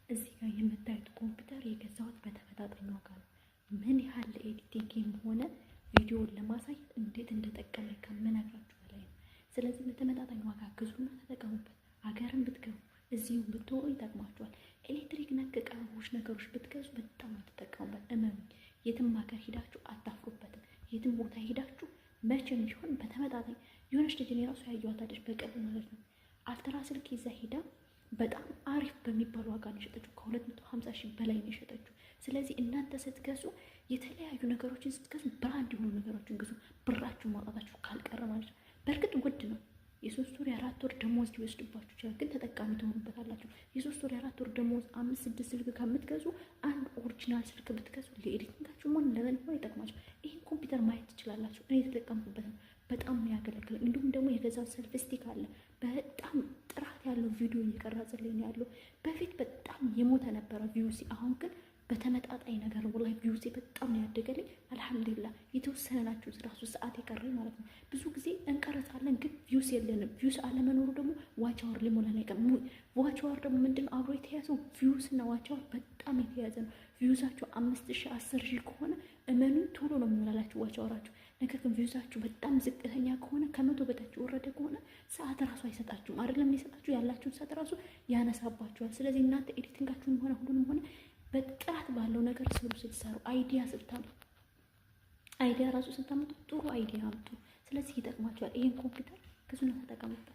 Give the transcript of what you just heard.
እዚህ ጋር የምታዩት ኮምፒውተር የገዛሁት በተመጣጣኝ ዋጋ ነው። ምን ያህል ለኤዲቲንግ ሆነ ቪዲዮውን ለማሳየት እንዴት እንደጠቀመ ከምነግራችሁ በላይ ነው። ስለዚህ በተመጣጣኝ ዋጋ ግዙና ተጠቀሙበት። ሀገርን ብትገቡ እዚሁ ብትሆኑ ይጠቅማችኋል። ኤሌክትሪክ ነክ እቃዎች ነገሮች ብትገዙ በጣም አትጠቀሙበት። እመኑኝ፣ የትም ሀገር ሂዳችሁ አታፍሩበትም። የትም ቦታ ሂዳችሁ መቼም ቢሆን በተመጣጣኝ የሆነች ልጅ እኔ ራሱ ያየኋታለች በቅርብ ማለት ነው። አልትራ ስልክ ይዛ ሂዳ በጣም አሪፍ በሚባል ዋጋ ነው የሸጠችው። ከ250 ሺህ በላይ ነው የሸጠችው። ስለዚህ እናንተ ስትገዙ የተለያዩ ነገሮችን ስትገዙ ብራንድ የሆኑ ነገሮችን ግዙ። ብራችሁን ማውጣታችሁ ካልቀረ ማለት ነው። በእርግጥ ውድ ነው። የ3 ወር የ4 ወር ደሞዝ ሊወስድባችሁ ይችላል፣ ግን ተጠቃሚ ትሆኑበታላችሁ። የ3 ወር የ4 ወር ደሞዝ 5-6 ስልክ ከምትገዙ አንድ ኦሪጂናል ስልክ ብትገዙ ለኤዲቲንጋችሁ ሆነ ለምን ሆነ ይጠቅማችሁ። ይህን ኮምፒውተር ማየት ትችላላችሁ። እኔ የተጠቀምኩበት ነው፣ በጣም ነው ያገለግላል። እንዲሁም ደግሞ የገዛው ሰልፍስቲክ አለ። በጣም ጥራት ያለው ቪዲዮ እየቀረጸልኝ ነው ያለው። በፊት በጣም የሞተ ነበረ ቪውሲ፣ አሁን ግን በተመጣጣኝ ነገር ወላሂ ቪውሲ በጣም ነው ያደገልኝ። አልሐምዱሊላህ። የተወሰነ ናችሁ ራሱ ሰዓት የቀረኝ ማለት ነው። ብዙ ጊዜ እንቀረጻለን ግን ቪውስ የለንም። ቪውስ አለመኖሩ ደግሞ ዋች አወር ሊሞላን አይቀርም። ዋች አወር ደግሞ ምንድነው አብሮ የተያዘው? ቪውስ እና ዋች አወር በጣም የተያዘ ነው። ቪውሳችሁ 5000 10,000 ከሆነ እመኑ ቶሎ ነው የሚሞላላችሁ ዋች አወራችሁ። ነገር ግን ቪውሳችሁ በጣም ዝቅተኛ ከሆነ ከመቶ በታች ወረደ ከሆነ ሰዓት ራሱ አይሰጣችሁም። አይደለም የሚሰጣችሁ ያላችሁን ሰዓት ራሱ ያነሳባችኋል። ስለዚህ እናንተ ኤዲቲንጋችሁን ሆነ ሁሉንም ሆነ በጥራት ባለው ነገር ስሩ። ስትሰሩ አይዲያ ራሱ ስታመጡ ጥሩ አይዲያ አምጡ። ስለዚህ ይጠቅማችኋል። ይህን ኮምፒውተር ግዙና ተጠቀሙበት።